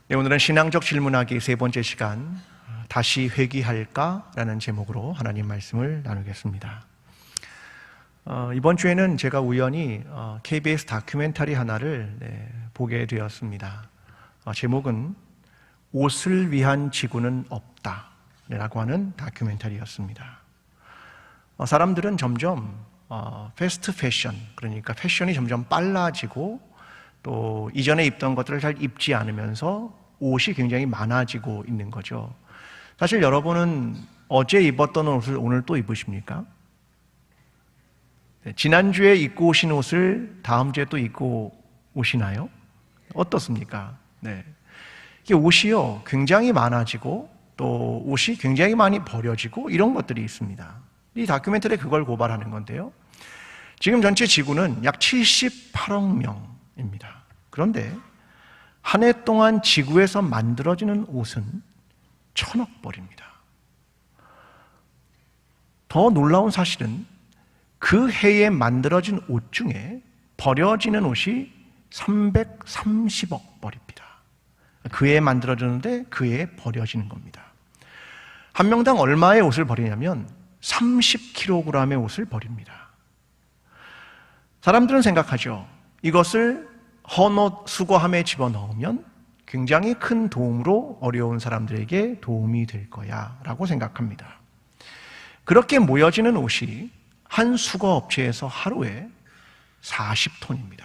네, 오늘은 신앙적 질문하기 세 번째 시간, 다시 회귀할까? 라는 제목으로 하나님 말씀을 나누겠습니다. 이번 주에는 제가 우연히 KBS 다큐멘터리 하나를 보게 되었습니다. 제목은 옷을 위한 지구는 없다 라고 하는 다큐멘터리였습니다. 사람들은 점점 패스트 패션, 그러니까 패션이 점점 빨라지고 또 이전에 입던 것들을 잘 입지 않으면서 옷이 굉장히 많아지고 있는 거죠. 사실 여러분은 어제 입었던 옷을 오늘 또 입으십니까? 지난주에 입고 오신 옷을 다음 주에 또 입고 오시나요? 어떻습니까? 네. 이게 옷이요, 굉장히 많아지고 또 옷이 굉장히 많이 버려지고 이런 것들이 있습니다. 이 다큐멘터리에 그걸 고발하는 건데요. 지금 전체 지구는 약 78억 명입니다. 그런데 한 해 동안 지구에서 만들어지는 옷은 1,000억 벌입니다. 더 놀라운 사실은 그 해에 만들어진 옷 중에 버려지는 옷이 330억 벌입니다. 그 해에 만들어졌는데 그 해에 버려지는 겁니다. 한 명당 얼마의 옷을 버리냐면 30kg의 옷을 버립니다. 사람들은 생각하죠. 이것을 헌옷 수거함에 집어넣으면 굉장히 큰 도움으로 어려운 사람들에게 도움이 될 거야 라고 생각합니다. 그렇게 모여지는 옷이 한 수거업체에서 하루에 40톤입니다.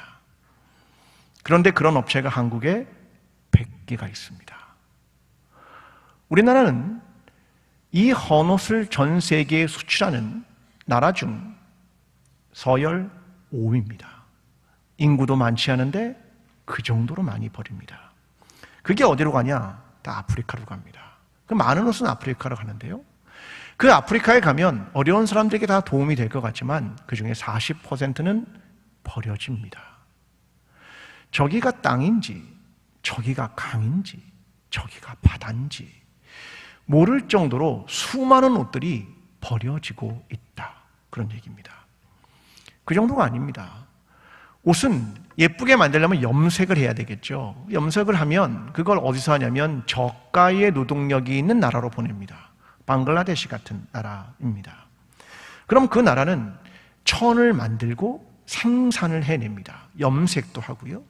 그런데 그런 업체가 한국에 100개가 있습니다. 우리나라는 이 헌옷을 전 세계에 수출하는 나라 중 서열 5위입니다. 인구도 많지 않은데 그 정도로 많이 버립니다. 그게 어디로 가냐? 다 아프리카로 갑니다. 그 많은 옷은 아프리카로 가는데요. 그 아프리카에 가면 어려운 사람들에게 다 도움이 될 것 같지만 그 중에 40%는 버려집니다. 저기가 땅인지 저기가 강인지 저기가 바다인지 모를 정도로 수많은 옷들이 버려지고 있다. 그런 얘기입니다. 그 정도가 아닙니다. 옷은 예쁘게 만들려면 염색을 해야 되겠죠. 염색을 하면 그걸 어디서 하냐면 저가의 노동력이 있는 나라로 보냅니다. 방글라데시 같은 나라입니다. 그럼 그 나라는 천을 만들고 생산을 해냅니다. 염색도 하고요.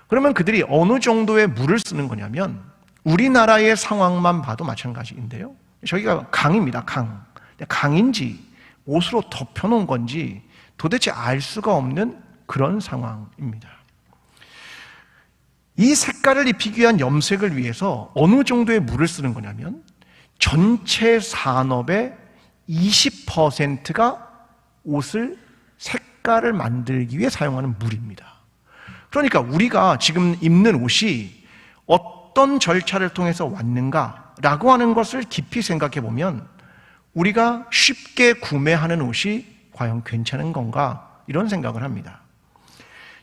그러면 그들이 어느 정도의 물을 쓰는 거냐면 우리나라의 상황만 봐도 마찬가지인데요. 저기가 강입니다. 강. 강인지 옷으로 덮여놓은 건지 도대체 알 수가 없는 그런 상황입니다. 이 색깔을 입히기 위한 염색을 위해서 어느 정도의 물을 쓰는 거냐면 전체 산업의 20%가 옷을 색깔을 만들기 위해 사용하는 물입니다. 그러니까 우리가 지금 입는 옷이 어떤 절차를 통해서 왔는가라고 하는 것을 깊이 생각해 보면 우리가 쉽게 구매하는 옷이 과연 괜찮은 건가 이런 생각을 합니다.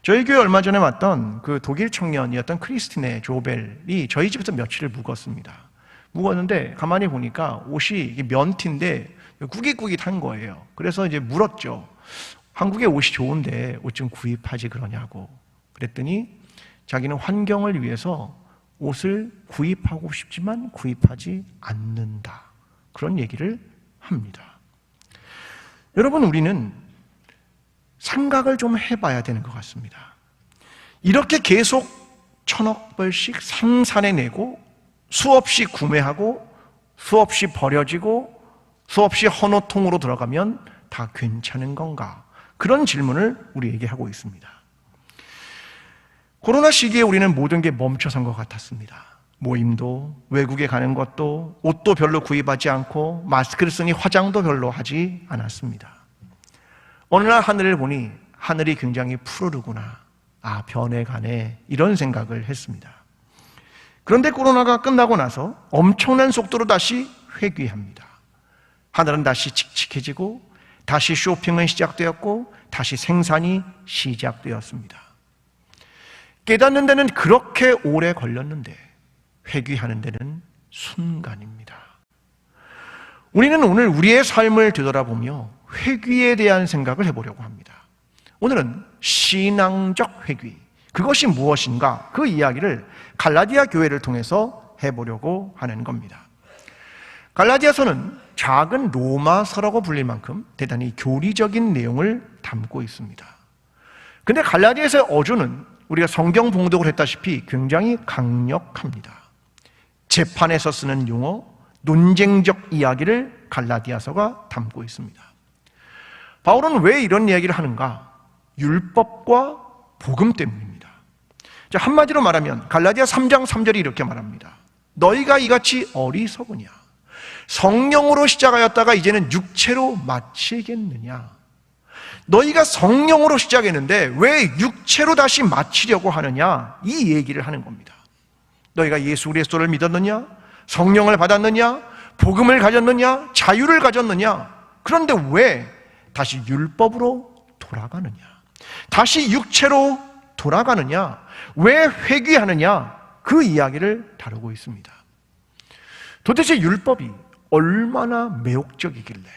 저희 교회 얼마 전에 왔던 그 독일 청년이었던 크리스티네 조벨이 저희 집에서 며칠을 묵었습니다. 묵었는데 가만히 보니까 옷이 면티인데 꾸깃꾸깃한 거예요. 그래서 이제 물었죠. 한국에 옷이 좋은데 옷 좀 구입하지 그러냐고. 그랬더니 자기는 환경을 위해서 옷을 구입하고 싶지만 구입하지 않는다. 그런 얘기를 합니다. 여러분, 우리는 생각을 좀 해봐야 되는 것 같습니다. 이렇게 계속 1,000억 벌씩 생산해내고 수없이 구매하고 수없이 버려지고 수없이 헌옷통으로 들어가면 다 괜찮은 건가? 그런 질문을 우리에게 하고 있습니다. 코로나 시기에 우리는 모든 게 멈춰선 것 같았습니다. 모임도, 외국에 가는 것도, 옷도 별로 구입하지 않고 마스크를 쓰니 화장도 별로 하지 않았습니다. 어느 날 하늘을 보니 하늘이 굉장히 푸르르구나. 아, 변해가네. 이런 생각을 했습니다. 그런데 코로나가 끝나고 나서 엄청난 속도로 다시 회귀합니다. 하늘은 다시 칙칙해지고 다시 쇼핑은 시작되었고 다시 생산이 시작되었습니다. 깨닫는 데는 그렇게 오래 걸렸는데 회귀하는 데는 순간입니다. 우리는 오늘 우리의 삶을 되돌아보며 회귀에 대한 생각을 해보려고 합니다. 오늘은 신앙적 회귀, 그것이 무엇인가? 그 이야기를 갈라디아 교회를 통해서 해보려고 하는 겁니다. 갈라디아서는 작은 로마서라고 불릴 만큼 대단히 교리적인 내용을 담고 있습니다. 근데 갈라디아서의 어조는 우리가 성경 봉독을 했다시피 굉장히 강력합니다. 재판에서 쓰는 용어, 논쟁적 이야기를 갈라디아서가 담고 있습니다. 바울은 왜 이런 이야기를 하는가? 율법과 복음 때문입니다. 자, 한마디로 말하면 갈라디아 3장 3절이 이렇게 말합니다. 너희가 이같이 어리석으냐? 성령으로 시작하였다가 이제는 육체로 마치겠느냐? 너희가 성령으로 시작했는데 왜 육체로 다시 마치려고 하느냐? 이 얘기를 하는 겁니다. 너희가 예수 그리스도를 믿었느냐? 성령을 받았느냐? 복음을 가졌느냐? 자유를 가졌느냐? 그런데 왜 다시 율법으로 돌아가느냐? 다시 육체로 돌아가느냐? 왜 회귀하느냐? 그 이야기를 다루고 있습니다. 도대체 율법이 얼마나 매혹적이길래,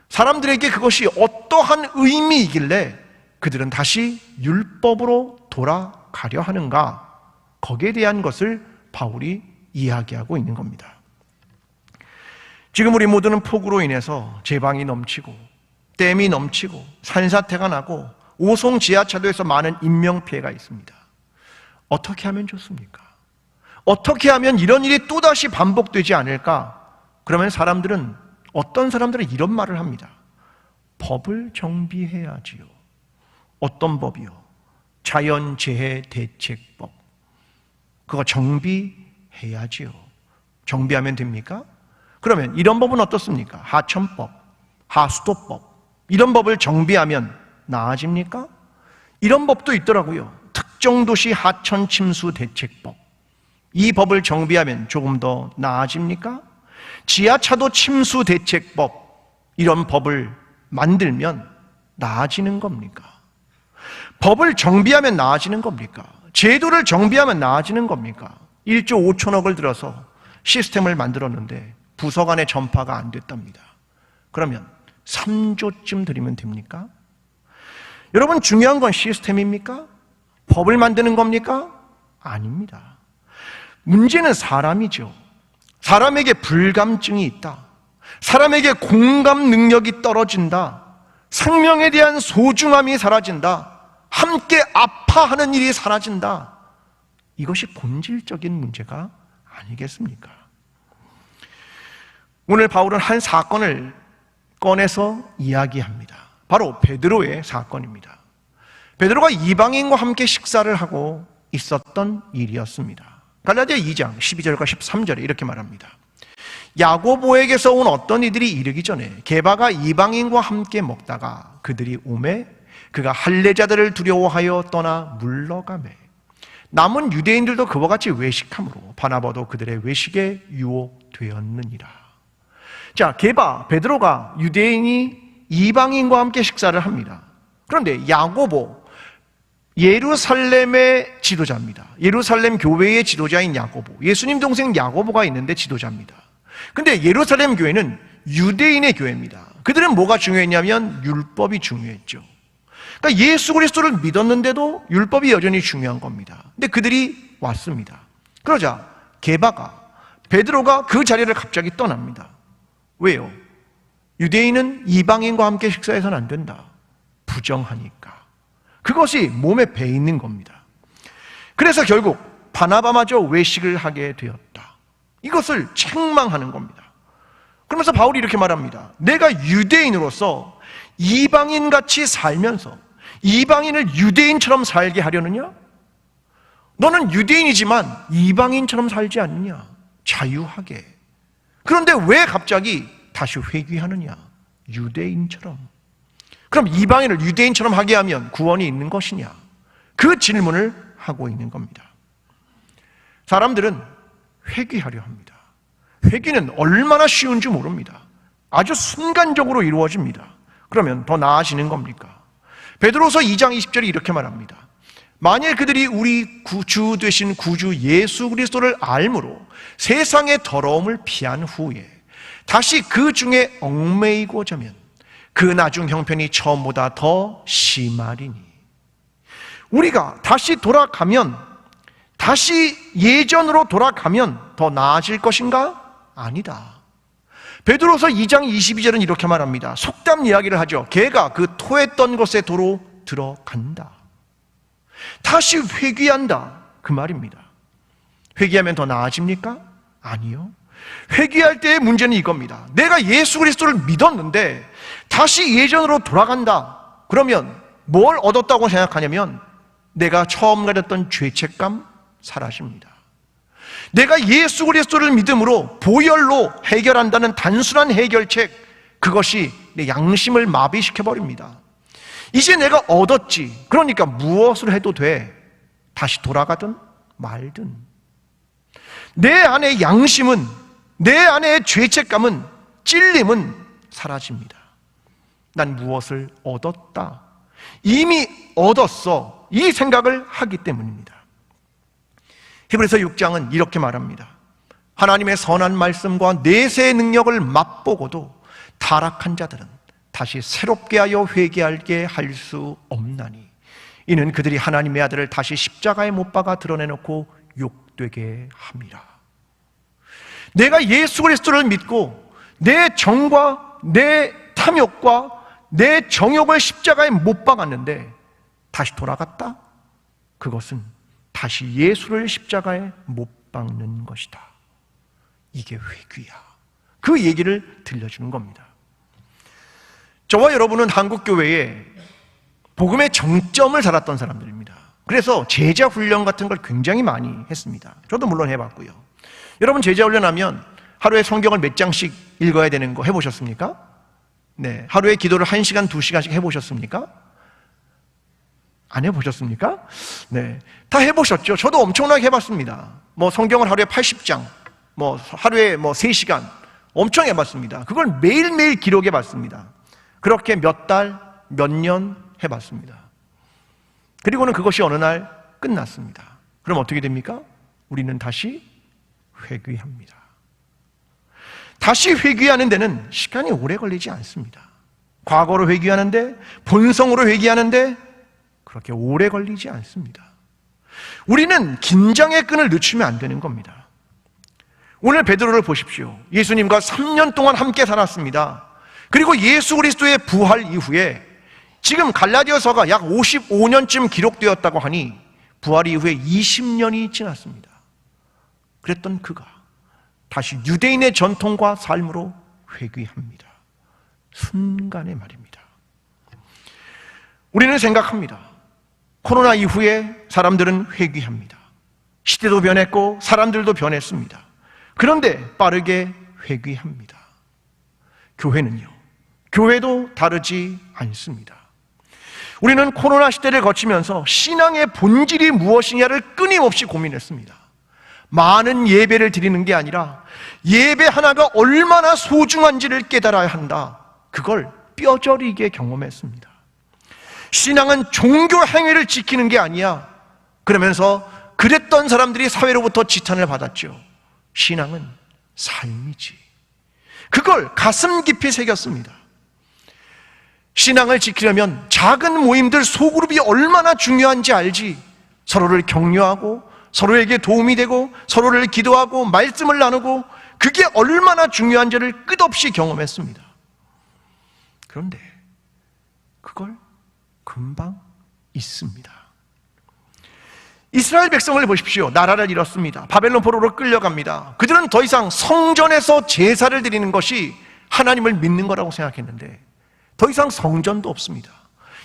사람들에게 그것이 어떠한 의미이길래 그들은 다시 율법으로 돌아가려 하는가? 거기에 대한 것을 바울이 이야기하고 있는 겁니다. 지금 우리 모두는 폭우로 인해서 제방이 넘치고 댐이 넘치고 산사태가 나고 오송 지하차도에서 많은 인명피해가 있습니다. 어떻게 하면 좋습니까? 어떻게 하면 이런 일이 또다시 반복되지 않을까? 그러면 어떤 사람들은 이런 말을 합니다. 법을 정비해야지요. 어떤 법이요? 자연재해 대책법. 그거 정비해야지요. 정비하면 됩니까? 그러면 이런 법은 어떻습니까? 하천법, 하수도법. 이런 법을 정비하면 나아집니까? 이런 법도 있더라고요. 특정도시 하천 침수 대책법. 이 법을 정비하면 조금 더 나아집니까? 지하차도 침수 대책법. 이런 법을 만들면 나아지는 겁니까? 법을 정비하면 나아지는 겁니까? 제도를 정비하면 나아지는 겁니까? 1조 5천억을 들어서 시스템을 만들었는데 부서 간의 전파가 안 됐답니다. 그러면 3조쯤 드리면 됩니까? 여러분, 중요한 건 시스템입니까? 법을 만드는 겁니까? 아닙니다. 문제는 사람이죠. 사람에게 불감증이 있다. 사람에게 공감 능력이 떨어진다. 생명에 대한 소중함이 사라진다. 함께 아파하는 일이 사라진다. 이것이 본질적인 문제가 아니겠습니까? 오늘 바울은 한 사건을 꺼내서 이야기합니다. 바로 베드로의 사건입니다. 베드로가 이방인과 함께 식사를 하고 있었던 일이었습니다. 갈라디아 2장 12절과 13절에 이렇게 말합니다. 야고보에게서 온 어떤 이들이 이르기 전에 게바가 이방인과 함께 먹다가 그들이 오매 그가 할례자들을 두려워하여 떠나 물러가매 남은 유대인들도 그와 같이 외식함으로 바나바도 그들의 외식에 유혹되었느니라. 자, 게바, 베드로가 유대인이 이방인과 함께 식사를 합니다. 그런데 야고보, 예루살렘의 지도자입니다. 예루살렘 교회의 지도자인 야고보, 예수님 동생 야고보가 있는데 지도자입니다. 근데 예루살렘 교회는 유대인의 교회입니다. 그들은 뭐가 중요했냐면 율법이 중요했죠. 그러니까 예수 그리스도를 믿었는데도 율법이 여전히 중요한 겁니다. 근데 그들이 왔습니다. 그러자 게바가, 베드로가 그 자리를 갑자기 떠납니다. 왜요? 유대인은 이방인과 함께 식사해서는 안 된다. 부정하니까. 그것이 몸에 배 있는 겁니다. 그래서 결국 바나바마저 외식을 하게 되었다. 이것을 책망하는 겁니다. 그러면서 바울이 이렇게 말합니다. 내가 유대인으로서 이방인같이 살면서 이방인을 유대인처럼 살게 하려느냐? 너는 유대인이지만 이방인처럼 살지 않느냐? 자유하게. 그런데 왜 갑자기 다시 회귀하느냐? 유대인처럼. 그럼 이방인을 유대인처럼 하게 하면 구원이 있는 것이냐? 그 질문을 하고 있는 겁니다. 사람들은 회귀하려 합니다. 회귀는 얼마나 쉬운지 모릅니다. 아주 순간적으로 이루어집니다. 그러면 더 나아지는 겁니까? 베드로서 2장 20절이 이렇게 말합니다. 만일 그들이 우리 주 되신 구주 예수 그리스도를 알므로 세상의 더러움을 피한 후에 다시 그 중에 얽매이고자면 그 나중 형편이 처음보다 더 심하리니 우리가 다시 돌아가면, 다시 예전으로 돌아가면 더 나아질 것인가? 아니다. 베드로서 2장 22절은 이렇게 말합니다. 속담 이야기를 하죠. 개가 그 토했던 곳에 도로 들어간다. 다시 회귀한다, 그 말입니다. 회귀하면 더 나아집니까? 아니요. 회귀할 때의 문제는 이겁니다. 내가 예수 그리스도를 믿었는데 다시 예전으로 돌아간다. 그러면 뭘 얻었다고 생각하냐면 내가 처음 가졌던 죄책감 사라집니다. 내가 예수 그리스도를 믿음으로 보혈로 해결한다는 단순한 해결책, 그것이 내 양심을 마비시켜버립니다. 이제 내가 얻었지. 그러니까 무엇을 해도 돼. 다시 돌아가든 말든. 내 안의 양심은, 내 안의 죄책감은, 찔림은 사라집니다. 난 무엇을 얻었다, 이미 얻었어, 이 생각을 하기 때문입니다. 히브리서 6장은 이렇게 말합니다. 하나님의 선한 말씀과 내세의 능력을 맛보고도 타락한 자들은 다시 새롭게 하여 회개하게 할 수 없나니 이는 그들이 하나님의 아들을 다시 십자가에 못 박아 드러내놓고 욕되게 함이라. 내가 예수 그리스도를 믿고 내 정과 내 탐욕과 내 정욕을 십자가에 못 박았는데 다시 돌아갔다? 그것은 다시 예수를 십자가에 못 박는 것이다. 이게 회귀야. 그 얘기를 들려주는 겁니다. 저와 여러분은 한국교회에 복음의 정점을 살았던 사람들입니다. 그래서 제자 훈련 같은 걸 굉장히 많이 했습니다. 저도 물론 해봤고요. 여러분 제자 훈련하면 하루에 성경을 몇 장씩 읽어야 되는 거 해보셨습니까? 네, 하루에 기도를 1시간, 2시간씩 해보셨습니까? 안 해보셨습니까? 네, 다 해보셨죠? 저도 엄청나게 해봤습니다. 뭐 성경을 하루에 80장, 뭐 하루에 3시간 엄청 해봤습니다. 그걸 매일매일 기록해봤습니다. 그렇게 몇 달, 몇 년 해봤습니다. 그리고는 그것이 어느 날 끝났습니다. 그럼 어떻게 됩니까? 우리는 다시 회귀합니다. 다시 회귀하는 데는 시간이 오래 걸리지 않습니다. 과거로 회귀하는데, 본성으로 회귀하는데 그렇게 오래 걸리지 않습니다. 우리는 긴장의 끈을 늦추면 안 되는 겁니다. 오늘 베드로를 보십시오. 예수님과 3년 동안 함께 살았습니다. 그리고 예수 그리스도의 부활 이후에 지금 갈라디아서가 약 55년쯤 기록되었다고 하니 부활 이후에 20년이 지났습니다. 그랬던 그가 다시 유대인의 전통과 삶으로 회귀합니다. 순간의 말입니다. 우리는 생각합니다. 코로나 이후에 사람들은 회귀합니다. 시대도 변했고 사람들도 변했습니다. 그런데 빠르게 회귀합니다. 교회는요, 교회도 다르지 않습니다. 우리는 코로나 시대를 거치면서 신앙의 본질이 무엇이냐를 끊임없이 고민했습니다. 많은 예배를 드리는 게 아니라 예배 하나가 얼마나 소중한지를 깨달아야 한다, 그걸 뼈저리게 경험했습니다. 신앙은 종교 행위를 지키는 게 아니야. 그러면서 그랬던 사람들이 사회로부터 지탄을 받았죠. 신앙은 삶이지. 그걸 가슴 깊이 새겼습니다. 신앙을 지키려면 작은 모임들 소그룹이 얼마나 중요한지 알지. 서로를 격려하고 서로에게 도움이 되고 서로를 기도하고 말씀을 나누고, 그게 얼마나 중요한지를 끝없이 경험했습니다. 그런데 그걸 금방 잊습니다. 이스라엘 백성을 보십시오. 나라를 잃었습니다. 바벨론 포로로 끌려갑니다. 그들은 더 이상 성전에서 제사를 드리는 것이 하나님을 믿는 거라고 생각했는데 더 이상 성전도 없습니다.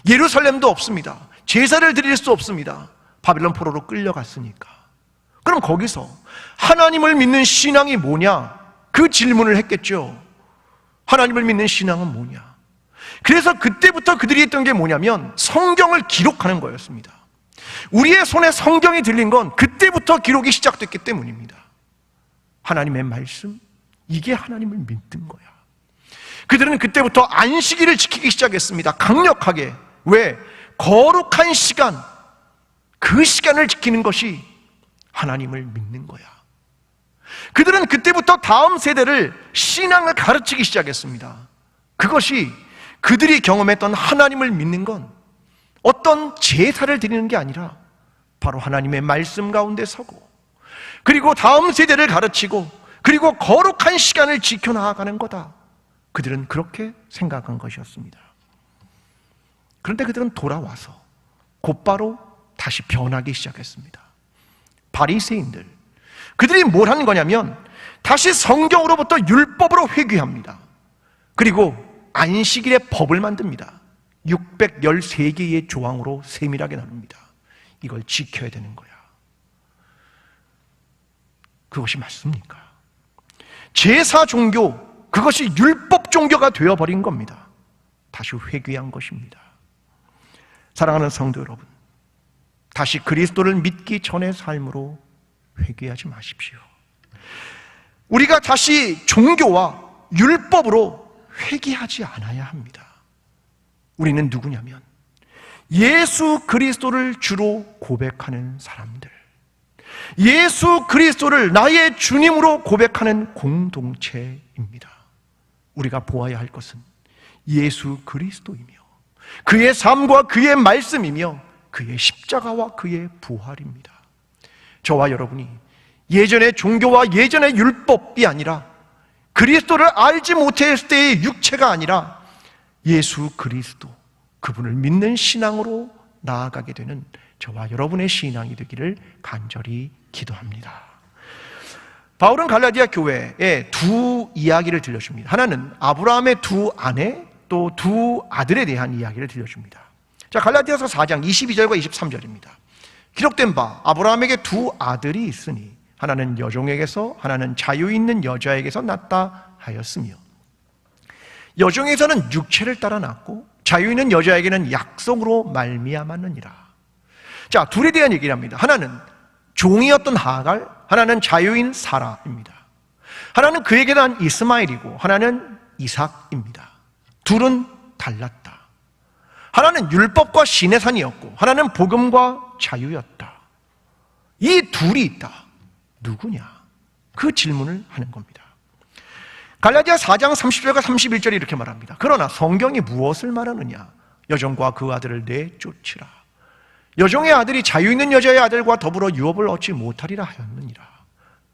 예루살렘도 없습니다. 제사를 드릴 수 없습니다. 바벨론 포로로 끌려갔으니까. 그럼 거기서 하나님을 믿는 신앙이 뭐냐? 그 질문을 했겠죠. 하나님을 믿는 신앙은 뭐냐? 그래서 그때부터 그들이 했던 게 뭐냐면 성경을 기록하는 거였습니다. 우리의 손에 성경이 들린 건 그때부터 기록이 시작됐기 때문입니다. 하나님의 말씀, 이게 하나님을 믿는 거야. 그들은 그때부터 안식일을 지키기 시작했습니다. 강력하게. 왜? 거룩한 시간, 그 시간을 지키는 것이 하나님을 믿는 거야. 그들은 그때부터 다음 세대를 신앙을 가르치기 시작했습니다. 그것이 그들이 경험했던 하나님을 믿는 건 어떤 제사를 드리는 게 아니라 바로 하나님의 말씀 가운데 서고, 그리고 다음 세대를 가르치고, 그리고 거룩한 시간을 지켜나가는 거다. 그들은 그렇게 생각한 것이었습니다. 그런데 그들은 돌아와서 곧바로 다시 변하기 시작했습니다. 바리새인들, 그들이 뭘 한 거냐면 다시 성경으로부터 율법으로 회귀합니다. 그리고 안식일의 법을 만듭니다. 613개의 조항으로 세밀하게 나눕니다. 이걸 지켜야 되는 거야. 그것이 맞습니까? 제사 종교, 그것이 율법 종교가 되어버린 겁니다. 다시 회귀한 것입니다. 사랑하는 성도 여러분, 다시 그리스도를 믿기 전의 삶으로 회귀하지 마십시오. 우리가 다시 종교와 율법으로 회귀하지 않아야 합니다. 우리는 누구냐면 예수 그리스도를 주로 고백하는 사람들, 예수 그리스도를 나의 주님으로 고백하는 공동체입니다. 우리가 보아야 할 것은 예수 그리스도이며 그의 삶과 그의 말씀이며 그의 십자가와 그의 부활입니다. 저와 여러분이 예전의 종교와 예전의 율법이 아니라, 그리스도를 알지 못했을 때의 육체가 아니라 예수 그리스도, 그분을 믿는 신앙으로 나아가게 되는 저와 여러분의 신앙이 되기를 간절히 기도합니다. 바울은 갈라디아 교회에 두 이야기를 들려줍니다. 하나는 아브라함의 두 아내, 또 두 아들에 대한 이야기를 들려줍니다. 자, 갈라디아서 4장 22절과 23절입니다. 기록된 바 아브라함에게 두 아들이 있으니 하나는 여종에게서 하나는 자유 있는 여자에게서 났다 하였으며, 여종에게서는 육체를 따라 났고 자유 있는 여자에게는 약속으로 말미암았느니라. 자, 둘에 대한 얘기를 합니다. 하나는 종이었던 하갈, 하나는 자유인 사라입니다. 하나는 그에게 난 이스마엘이고 하나는 이삭입니다. 둘은 달랐다. 하나는 율법과 신의 산이었고 하나는 복음과 자유였다. 이 둘이 있다. 누구냐? 그 질문을 하는 겁니다. 갈라디아 4장 30절과 31절이 이렇게 말합니다. 그러나 성경이 무엇을 말하느냐? 여종과 그 아들을 내쫓으라. 여종의 아들이 자유 있는 여자의 아들과 더불어 유업을 얻지 못하리라 하였느니라.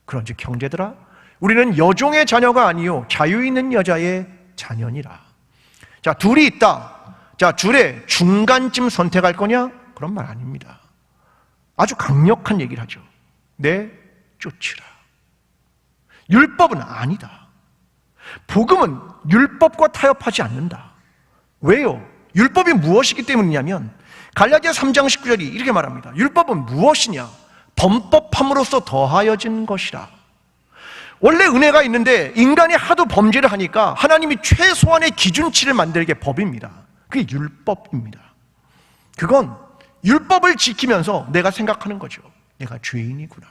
그런즉 형제들아, 우리는 여종의 자녀가 아니요 자유 있는 여자의 자녀니라. 자, 둘이 있다. 자, 둘의 중간쯤 선택할 거냐? 그런 말 아닙니다. 아주 강력한 얘기를 하죠. 내쫓으라. 율법은 아니다. 복음은 율법과 타협하지 않는다. 왜요? 율법이 무엇이기 때문이냐면 갈라디아 3장 19절이 이렇게 말합니다. 율법은 무엇이냐? 범법함으로써 더하여진 것이라. 원래 은혜가 있는데 인간이 하도 범죄를 하니까 하나님이 최소한의 기준치를 만들게 법입니다. 그게 율법입니다. 그건 율법을 지키면서 내가 생각하는 거죠. 내가 죄인이구나,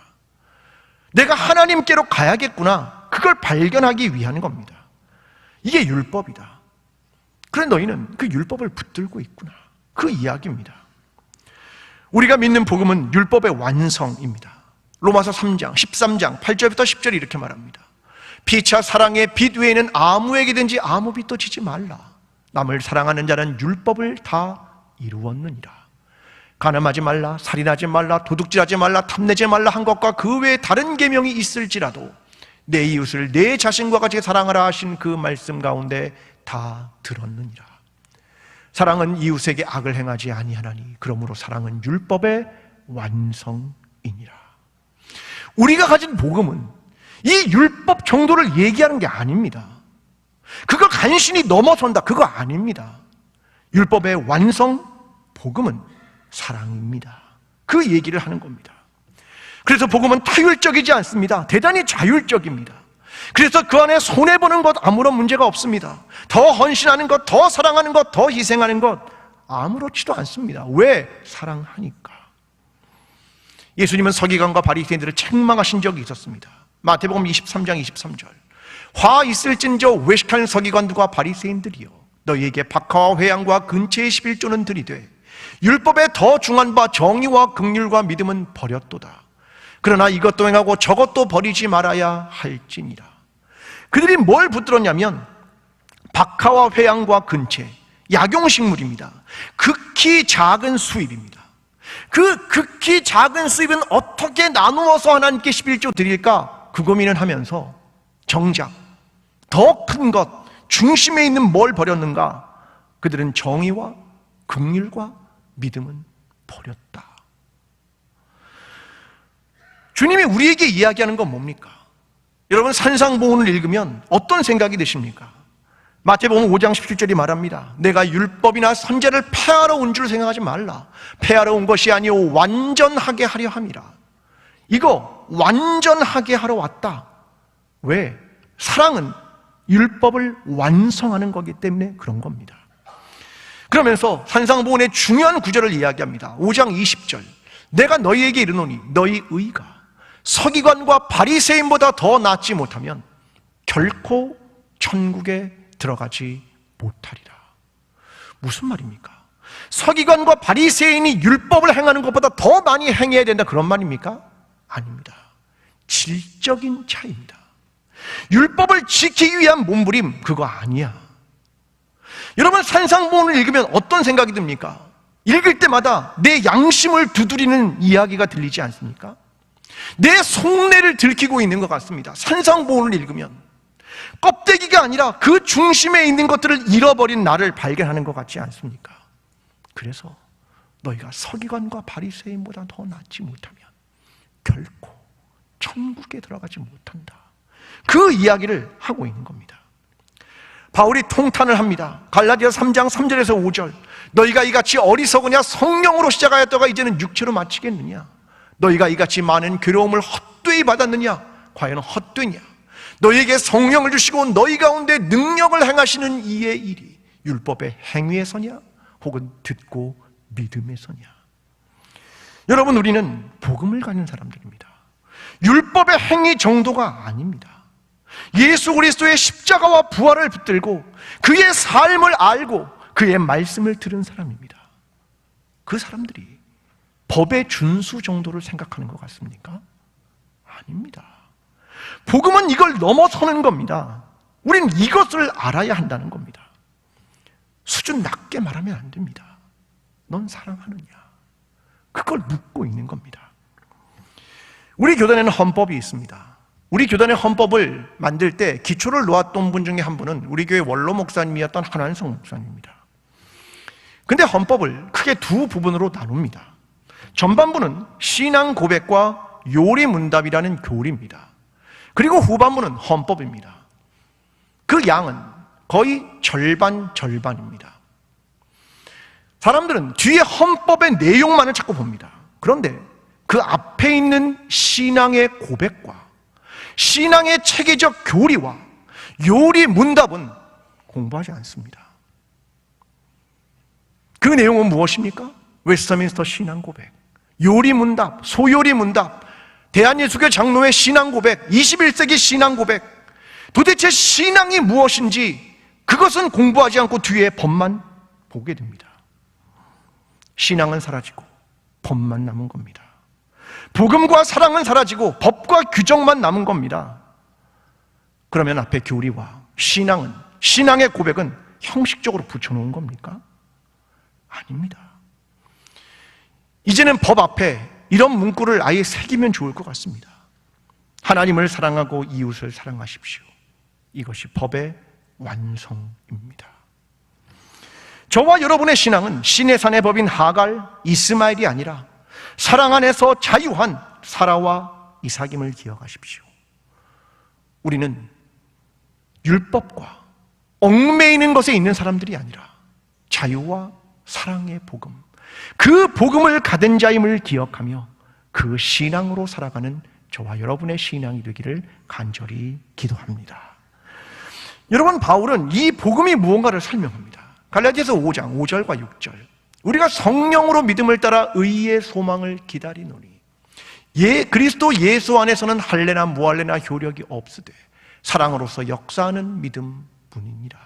내가 하나님께로 가야겠구나, 그걸 발견하기 위한 겁니다. 이게 율법이다. 그래 너희는 그 율법을 붙들고 있구나, 그 이야기입니다. 우리가 믿는 복음은 율법의 완성입니다. 로마서 3장 13장 8절부터 10절이 이렇게 말합니다. 피차 사랑의 빛 외에는 아무에게든지 아무 빛도 지지 말라. 남을 사랑하는 자는 율법을 다 이루었느니라. 간음하지 말라, 살인하지 말라, 도둑질하지 말라, 탐내지 말라 한 것과 그 외에 다른 계명이 있을지라도 내 이웃을 내 자신과 같이 사랑하라 하신 그 말씀 가운데 다 들었느니라. 사랑은 이웃에게 악을 행하지 아니하나니 그러므로 사랑은 율법의 완성이니라. 우리가 가진 복음은 이 율법 정도를 얘기하는 게 아닙니다. 그걸 간신히 넘어선다, 그거 아닙니다. 율법의 완성, 복음은 사랑입니다. 그 얘기를 하는 겁니다. 그래서 복음은 타율적이지 않습니다. 대단히 자율적입니다. 그래서 그 안에 손해보는 것 아무런 문제가 없습니다. 더 헌신하는 것, 더 사랑하는 것, 더 희생하는 것 아무렇지도 않습니다. 왜? 사랑하니까. 예수님은 서기관과 바리새인들을 책망하신 적이 있었습니다. 마태복음 23장 23절. 화 있을진저 외식하는 서기관들과 바리새인들이여, 너희에게 박하와 회양과 근체의 11조는 들이되 율법에 더 중한 바 정의와 긍휼과 믿음은 버렸도다. 그러나 이것도 행하고 저것도 버리지 말아야 할지니라. 그들이 뭘 붙들었냐면 박하와 회양과 근체, 약용식물입니다. 극히 작은 수입입니다. 그 극히 작은 수입은 어떻게 나누어서 하나님께 11조 드릴까? 그 고민을 하면서 정작 더 큰 것, 중심에 있는 뭘 버렸는가? 그들은 정의와 긍휼과 믿음은 버렸다. 주님이 우리에게 이야기하는 건 뭡니까? 여러분, 산상보훈을 읽으면 어떤 생각이 드십니까? 마태복음 5장 17절이 말합니다. 내가 율법이나 선제를 폐하러 온 줄 생각하지 말라. 폐하러 온 것이 아니오 완전하게 하려 함이라. 이거 완전하게 하러 왔다. 왜? 사랑은 율법을 완성하는 거기 때문에 그런 겁니다. 그러면서 산상보훈의 중요한 구절을 이야기합니다. 5장 20절. 내가 너희에게 이르노니 너희 의가 서기관과 바리새인보다 더 낫지 못하면 결코 천국에 들어가지 못하리라. 무슨 말입니까? 서기관과 바리새인이 율법을 행하는 것보다 더 많이 행해야 된다, 그런 말입니까? 아닙니다. 질적인 차이입니다. 율법을 지키기 위한 몸부림, 그거 아니야. 여러분, 산상보훈을 읽으면 어떤 생각이 듭니까? 읽을 때마다 내 양심을 두드리는 이야기가 들리지 않습니까? 내 속내를 들키고 있는 것 같습니다. 산상보훈을 읽으면 껍데기가 아니라 그 중심에 있는 것들을 잃어버린 나를 발견하는 것 같지 않습니까? 그래서 너희가 서기관과 바리새인보다 더 낫지 못하면 결코 천국에 들어가지 못한다. 그 이야기를 하고 있는 겁니다. 바울이 통탄을 합니다. 갈라디아 3장 3절에서 5절. 너희가 이같이 어리석으냐? 성령으로 시작하였다가 이제는 육체로 마치겠느냐? 너희가 이같이 많은 괴로움을 헛되이 받았느냐? 과연 헛되냐? 너희에게 성령을 주시고 너희 가운데 능력을 행하시는 이의 일이 율법의 행위에서냐? 혹은 듣고 믿음에서냐? 여러분, 우리는 복음을 가진 사람들입니다. 율법의 행위 정도가 아닙니다. 예수 그리스도의 십자가와 부활을 붙들고 그의 삶을 알고 그의 말씀을 들은 사람입니다. 그 사람들이 법의 준수 정도를 생각하는 것 같습니까? 아닙니다. 복음은 이걸 넘어서는 겁니다. 우린 이것을 알아야 한다는 겁니다. 수준 낮게 말하면 안 됩니다. 넌 사랑하느냐? 그걸 묻고 있는 겁니다. 우리 교단에는 헌법이 있습니다. 우리 교단의 헌법을 만들 때 기초를 놓았던 분 중에 한 분은 우리 교회 원로 목사님이었던 한완성 목사님입니다. 근데 헌법을 크게 두 부분으로 나눕니다. 전반부는 신앙 고백과 요리문답이라는 교리입니다. 그리고 후반부는 헌법입니다. 그 양은 거의 절반입니다. 사람들은 뒤에 헌법의 내용만을 자꾸 봅니다. 그런데 그 앞에 있는 신앙의 고백과 신앙의 체계적 교리와 요리문답은 공부하지 않습니다. 그 내용은 무엇입니까? 웨스터민스터 신앙 고백, 요리문답, 소요리문답, 대한예수교 장로의 신앙 고백, 21세기 신앙 고백. 도대체 신앙이 무엇인지 그것은 공부하지 않고 뒤에 법만 보게 됩니다. 신앙은 사라지고 법만 남은 겁니다. 복음과 사랑은 사라지고 법과 규정만 남은 겁니다. 그러면 앞에 교리와 신앙은, 신앙의 고백은 형식적으로 붙여놓은 겁니까? 아닙니다. 이제는 법 앞에 이런 문구를 아예 새기면 좋을 것 같습니다. 하나님을 사랑하고 이웃을 사랑하십시오. 이것이 법의 완성입니다. 저와 여러분의 신앙은 시내산의 법인 하갈, 이스마엘이 아니라 사랑 안에서 자유한 사라와 이삭임을 기억하십시오. 우리는 율법과 얽매이는 것에 있는 사람들이 아니라 자유와 사랑의 복음, 그 복음을 가진 자임을 기억하며 그 신앙으로 살아가는 저와 여러분의 신앙이 되기를 간절히 기도합니다. 여러분, 바울은 이 복음이 무언가를 설명합니다. 갈라디아서 5장 5절과 6절. 우리가 성령으로 믿음을 따라 의의 소망을 기다리노니 그리스도 예수 안에서는 할례나 무할례나 효력이 없으되 사랑으로서 역사하는 믿음뿐이니라.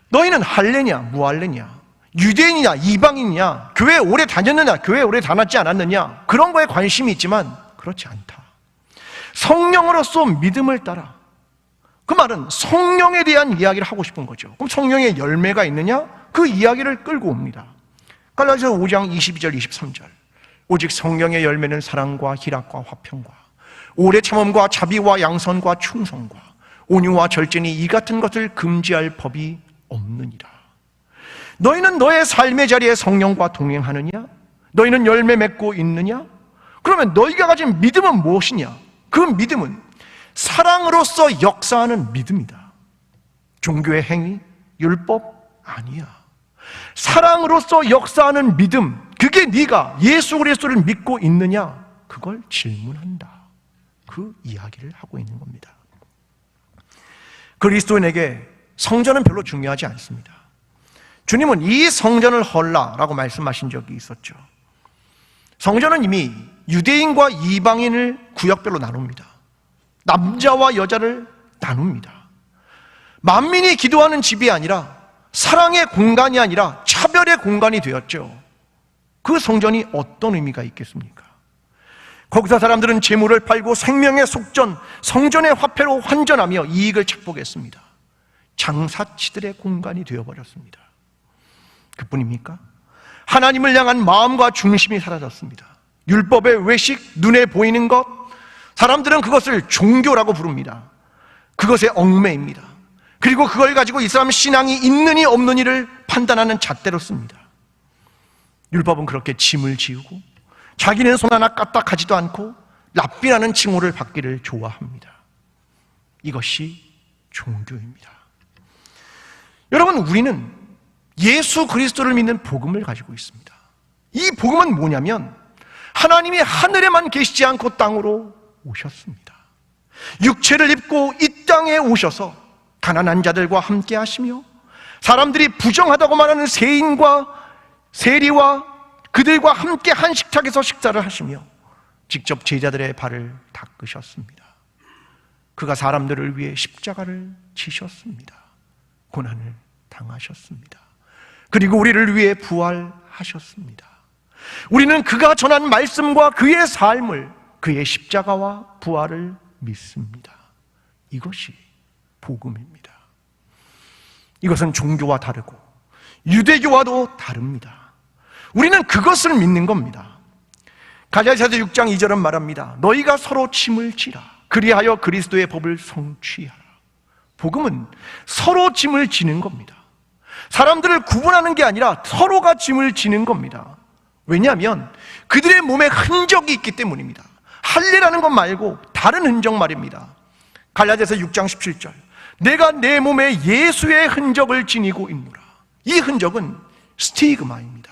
너희는 할례냐 무할례냐, 유대인이냐 이방인이냐, 교회 오래 다녔느냐 교회 오래 다녔지 않았느냐, 그런 거에 관심이 있지만 그렇지 않다. 성령으로서 믿음을 따라 그 말은 성령에 대한 이야기를 하고 싶은 거죠. 그럼 성령의 열매가 있느냐? 그 이야기를 끌고 옵니다. 갈라디아서 5장 22절 23절. 오직 성령의 열매는 사랑과 희락과 화평과 오래 참음과 자비와 양선과 충성과 온유와 절제니 이 같은 것을 금지할 법이 없느니라. 너희는 너의 삶의 자리에 성령과 동행하느냐? 너희는 열매 맺고 있느냐? 그러면 너희가 가진 믿음은 무엇이냐? 그 믿음은 사랑으로서 역사하는 믿음이다. 종교의 행위, 율법 아니야. 사랑으로서 역사하는 믿음, 그게 네가 예수 그리스도를 믿고 있느냐? 그걸 질문한다. 그 이야기를 하고 있는 겁니다. 그리스도인에게 성전은 별로 중요하지 않습니다. 주님은 이 성전을 헐라라고 말씀하신 적이 있었죠. 성전은 이미 유대인과 이방인을 구역별로 나눕니다. 남자와 여자를 나눕니다. 만민이 기도하는 집이 아니라 사랑의 공간이 아니라 차별의 공간이 되었죠. 그 성전이 어떤 의미가 있겠습니까? 거기서 사람들은 재물을 팔고 생명의 속전, 성전의 화폐로 환전하며 이익을 착복했습니다. 장사치들의 공간이 되어버렸습니다. 그뿐입니까? 하나님을 향한 마음과 중심이 사라졌습니다. 율법의 외식, 눈에 보이는 것, 사람들은 그것을 종교라고 부릅니다. 그것에 얽매입니다. 그리고 그걸 가지고 이 사람 신앙이 있느니 없느니를 판단하는 잣대로 씁니다. 율법은 그렇게 짐을 지우고 자기는 손 하나 까딱하지도 않고 랍비라는 칭호를 받기를 좋아합니다. 이것이 종교입니다. 여러분, 우리는 예수 그리스도를 믿는 복음을 가지고 있습니다. 이 복음은 뭐냐면 하나님이 하늘에만 계시지 않고 땅으로 오셨습니다. 육체를 입고 이 땅에 오셔서 가난한 자들과 함께 하시며 사람들이 부정하다고 말하는 세인과 세리와 그들과 함께 한 식탁에서 식사를 하시며 직접 제자들의 발을 닦으셨습니다. 그가 사람들을 위해 십자가를 지셨습니다. 고난을 당하셨습니다. 그리고 우리를 위해 부활하셨습니다. 우리는 그가 전한 말씀과 그의 삶을, 그의 십자가와 부활을 믿습니다. 이것이 복음입니다. 이것은 종교와 다르고 유대교와도 다릅니다. 우리는 그것을 믿는 겁니다. 갈라디아서 6장 2절은 말합니다. 너희가 서로 짐을 지라. 그리하여 그리스도의 법을 성취하라. 복음은 서로 짐을 지는 겁니다. 사람들을 구분하는 게 아니라 서로가 짐을 지는 겁니다. 왜냐하면 그들의 몸에 흔적이 있기 때문입니다. 할례라는 것 말고 다른 흔적 말입니다. 갈라디아서 6장 17절. 내가 내 몸에 예수의 흔적을 지니고 있노라. 이 흔적은 스티그마입니다.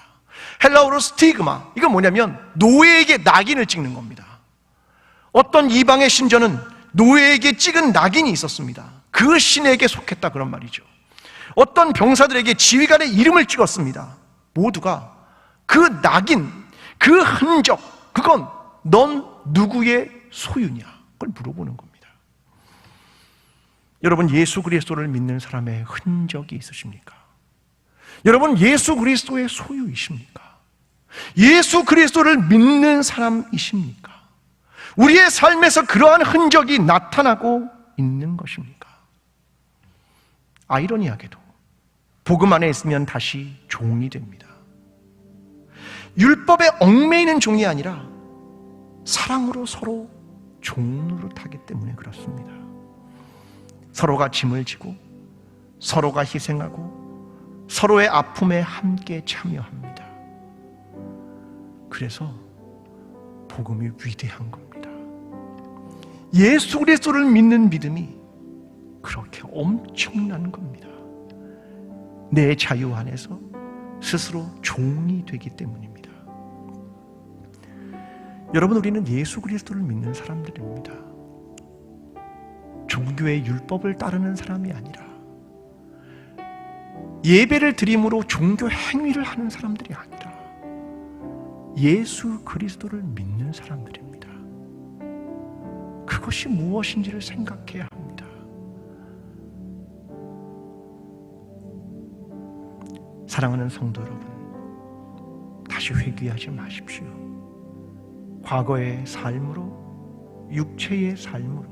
헬라어로 스티그마. 이건 뭐냐면 노예에게 낙인을 찍는 겁니다. 어떤 이방의 신전은 노예에게 찍은 낙인이 있었습니다. 그 신에게 속했다, 그런 말이죠. 어떤 병사들에게 지휘관의 이름을 찍었습니다. 모두가 그 낙인, 그 흔적, 그건 넌 누구의 소유냐? 그걸 물어보는 겁니다. 여러분, 예수 그리스도를 믿는 사람의 흔적이 있으십니까? 여러분, 예수 그리스도의 소유이십니까? 예수 그리스도를 믿는 사람이십니까? 우리의 삶에서 그러한 흔적이 나타나고 있는 것입니까? 아이러니하게도 복음 안에 있으면 다시 종이 됩니다. 율법에 얽매이는 종이 아니라 사랑으로 서로 종노릇하기 때문에 그렇습니다. 서로가 짐을 지고 서로가 희생하고 서로의 아픔에 함께 참여합니다. 그래서 복음이 위대한 겁니다. 예수 그리스도를 믿는 믿음이 그렇게 엄청난 겁니다. 내 자유 안에서 스스로 종이 되기 때문입니다. 여러분, 우리는 예수 그리스도를 믿는 사람들입니다. 종교의 율법을 따르는 사람이 아니라 예배를 드림으로 종교 행위를 하는 사람들이 아니라 예수 그리스도를 믿는 사람들입니다. 그것이 무엇인지를 생각해야 합니다. 사랑하는 성도 여러분, 다시 회귀하지 마십시오. 과거의 삶으로, 육체의 삶으로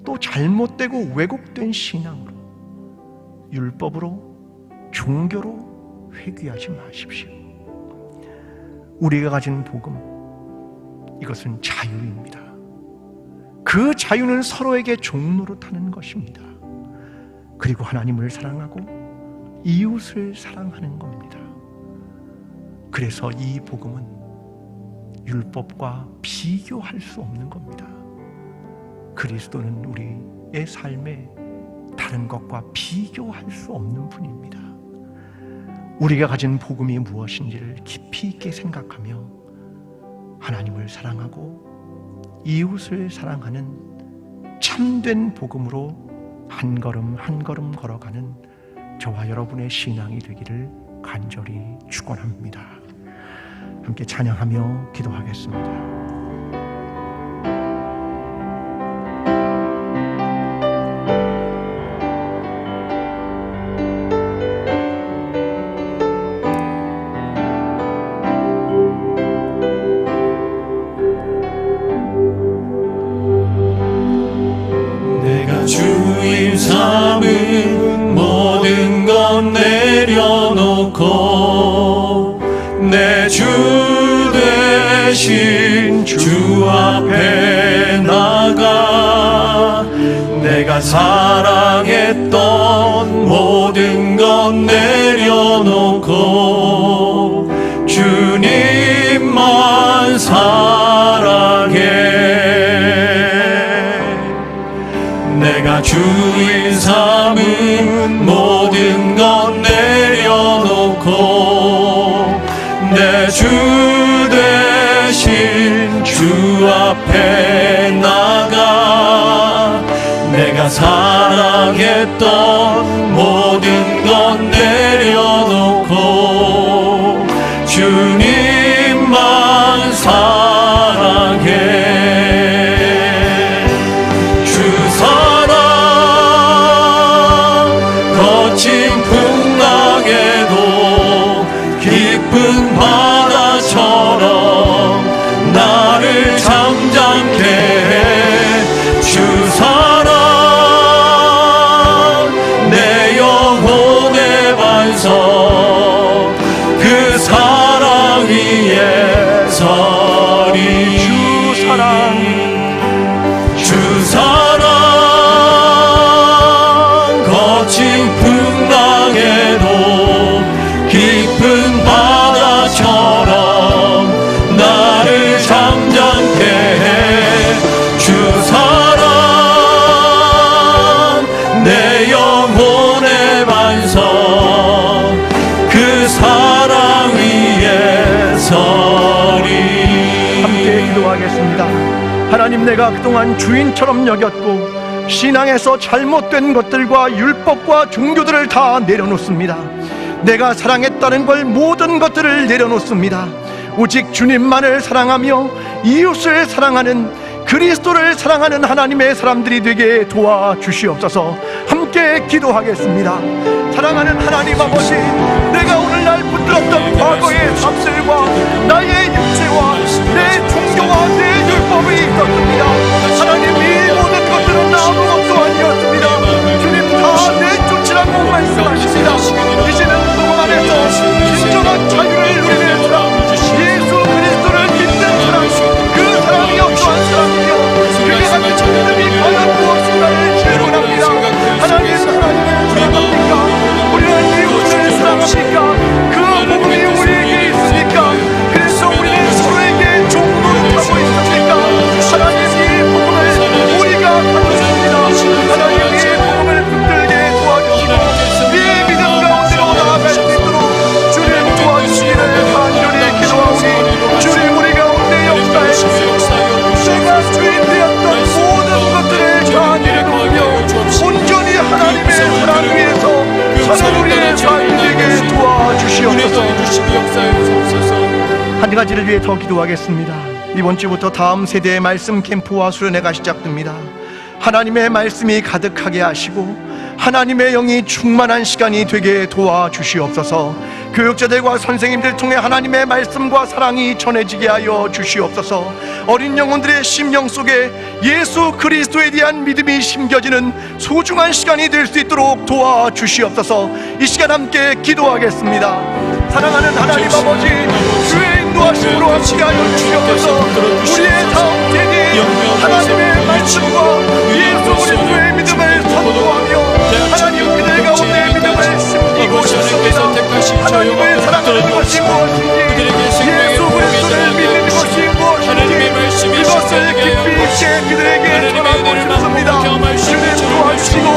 또 잘못되고 왜곡된 신앙으로, 율법으로, 종교로 회귀하지 마십시오. 우리가 가진 복음, 이것은 자유입니다. 그 자유는 서로에게 종로로 타는 것입니다. 그리고 하나님을 사랑하고 이웃을 사랑하는 겁니다. 그래서 이 복음은 율법과 비교할 수 없는 겁니다. 그리스도는 우리의 삶에 다른 것과 비교할 수 없는 분입니다. 우리가 가진 복음이 무엇인지를 깊이 있게 생각하며 하나님을 사랑하고 이웃을 사랑하는 참된 복음으로 한 걸음 한 걸음 걸어가는 저와 여러분의 신앙이 되기를 간절히 축원합니다. 함께 찬양하며 기도하겠습니다. 주인 삼은 모든 것 내려놓고 내 주 대신 주 앞에 나가 내가 사랑했던 모든 것 내려놓고 주님만 사랑해. 내가 주인 삼은 모든 것 내려놓고 내 주 대신 주 앞에 나가 내가 사랑했던 모든 것 내려놓고 주님만 사랑해. 깊은 바다처럼 나를 잠잠케 해. 주 사랑 내 영혼의 반석 그 사랑 위에 서리. 주 사랑 거친 풍랑에도 깊은 바다처럼 나를 잠잠케 해. 주 사랑 내 영혼의 반석 그 사랑 위에 서리. 함께 기도하겠습니다. 하나님, 내가 그동안 주인처럼 여겼고 신앙에서 잘못된 것들과 율법과 종교들을 다 내려놓습니다. 내가 사랑했다는 걸 모든 것들을 내려놓습니다. 오직 주님만을 사랑하며 이웃을 사랑하는 그리스도를 사랑하는 하나님의 사람들이 되게 도와주시옵소서. 함께 기도하겠습니다. 사랑하는 하나님 아버지, 내가 오늘날 붙들었던 과거의 삶들과 나의 육체와 내 종교와 내 율법이 있었습니다. 하나님, 이 모든 것들은 아무것도 아니었습니다. 주님 다 내쫓으라고 말씀하십니다. 이제는 복음 안에서 진정한 자유를 누리는 사람, 예수 그리스도를 믿는 사람, 그 사람이 어떠한 사람이며 그게 가진 믿음이 과연 무엇인가를 질문합니다. 하나님을 사랑합니까? 우리는 이웃을 사랑합니까? 그 복음이 우리에게 있습니까? 그래서 우리는 서로에게 종노릇하고 있습니까? 하나님, 이 복음을 우리가 가졌습니다. 하나님, 이 복음을 붙들게 도와주시고 이 믿음 가운데로 나아갈 수 있도록 주님 도와주시기를 간절히 기도하오니, 주님 우리 가운데 역사해 주시고 내가 주인 되었던 모든 것들을 다 내려놓으며 온전히 하나님의 사랑 위에서 사는 우리의 삶이 되게 도와주시옵소서. 한 가지를 위해 더 기도하겠습니다. 이번 주부터 다음 세대의 말씀 캠프와 수련회가 시작됩니다. 하나님의 말씀이 가득하게 하시고 하나님의 영이 충만한 시간이 되게 도와주시옵소서. 교육자들과 선생님들 통해 하나님의 말씀과 사랑이 전해지게 하여 주시옵소서. 어린 영혼들의 심령 속에 예수 그리스도에 대한 믿음이 심겨지는 소중한 시간이 될 수 있도록 도와주시옵소서. 이 시간 함께 기도하겠습니다. 사랑하는 하나님 아버지, 주의 인도하심으로 함께하여 주시옵소서. 우리의 다음 세대에 하나님의 말씀과 예수 그리스도의 믿음을 선도하며 하나님 그들 가운데 믿음을 심기고 싶습니다. 하나님을 사랑하는 것이 무엇인지, 예수 그리스도를 믿는 것이 무엇인지 이것을 깊이 있게 그들에게 전하고 싶습니다. 주님 도와주시고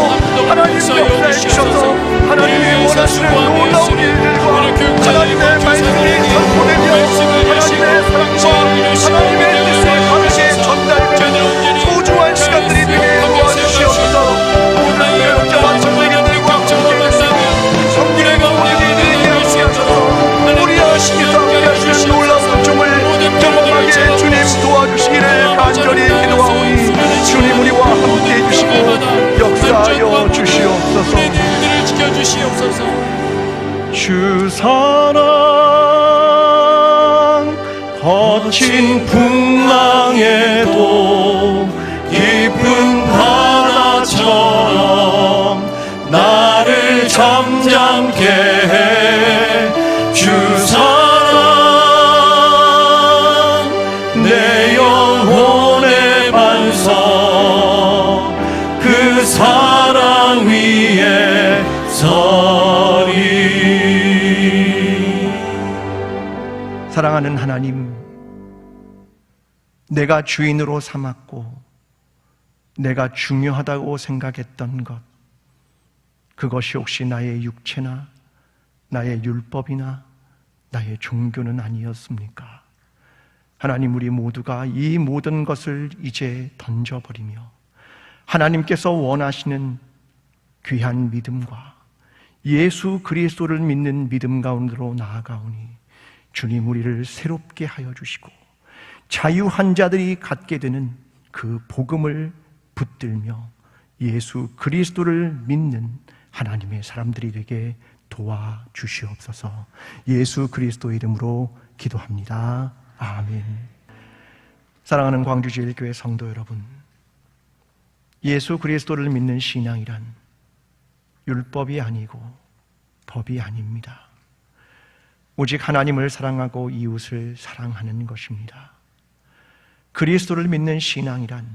하나님 역사해 주셔서 하나님이 원하시는 놀라운 일들과 하나님의 말씀이 선포되며 하나님의 사랑과 하나님의 뜻을 바르게 전달되는 소중한 시간들이 되게 도와주시옵소서. 모든 교육자와 선생님들과 성령의 우리들에게 하시옵소서. 우리 하시기서 하시는 놀라운 종을 경험하게 주님 도와주시기를 간절히 기도하오니 주님 우리와 함께 해주시고 역사하여 주시옵소서. 주 사랑 거친 풍랑에도 깊은 바다처럼 나를 잠잠케 해. 주 사랑 내 영혼의 반석, 그 사랑 위에 서리. 사랑하는 하나님, 내가 주인으로 삼았고 내가 중요하다고 생각했던 것, 그것이 혹시 나의 육체나 나의 율법이나 나의 종교는 아니었습니까? 하나님, 우리 모두가 이 모든 것을 이제 던져버리며 하나님께서 원하시는 귀한 믿음과 예수 그리스도를 믿는 믿음 가운데로 나아가오니 주님 우리를 새롭게 하여 주시고 자유한 자들이 갖게 되는 그 복음을 붙들며 예수 그리스도를 믿는 하나님의 사람들이 되게 도와주시옵소서. 예수 그리스도의 이름으로 기도합니다. 아멘. 사랑하는 광주제일교회 성도 여러분, 예수 그리스도를 믿는 신앙이란 율법이 아니고 법이 아닙니다. 오직 하나님을 사랑하고 이웃을 사랑하는 것입니다. 그리스도를 믿는 신앙이란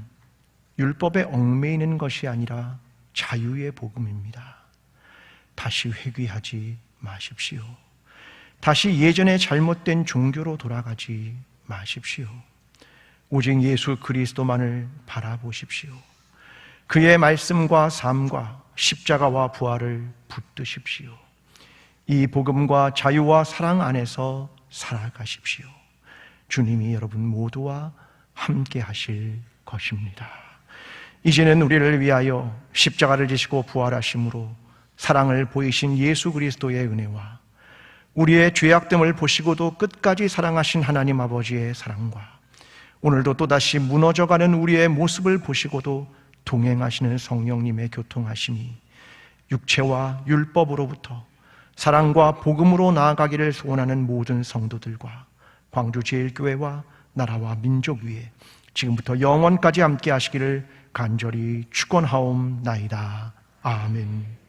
율법에 얽매이는 것이 아니라 자유의 복음입니다. 다시 회귀하지 마십시오. 다시 예전의 잘못된 종교로 돌아가지 마십시오. 오직 예수 그리스도만을 바라보십시오. 그의 말씀과 삶과 십자가와 부활을 붙드십시오. 이 복음과 자유와 사랑 안에서 살아가십시오. 주님이 여러분 모두와 함께 하실 것입니다. 이제는 우리를 위하여 십자가를 지시고 부활하심으로 사랑을 보이신 예수 그리스도의 은혜와 우리의 죄악됨을 보시고도 끝까지 사랑하신 하나님 아버지의 사랑과 오늘도 또다시 무너져가는 우리의 모습을 보시고도 동행하시는 성령님의 교통하심이 육체와 율법으로부터 사랑과 복음으로 나아가기를 소원하는 모든 성도들과 광주제일교회와 나라와 민족 위에 지금부터 영원까지 함께 하시기를 간절히 축원하옵나이다. 아멘.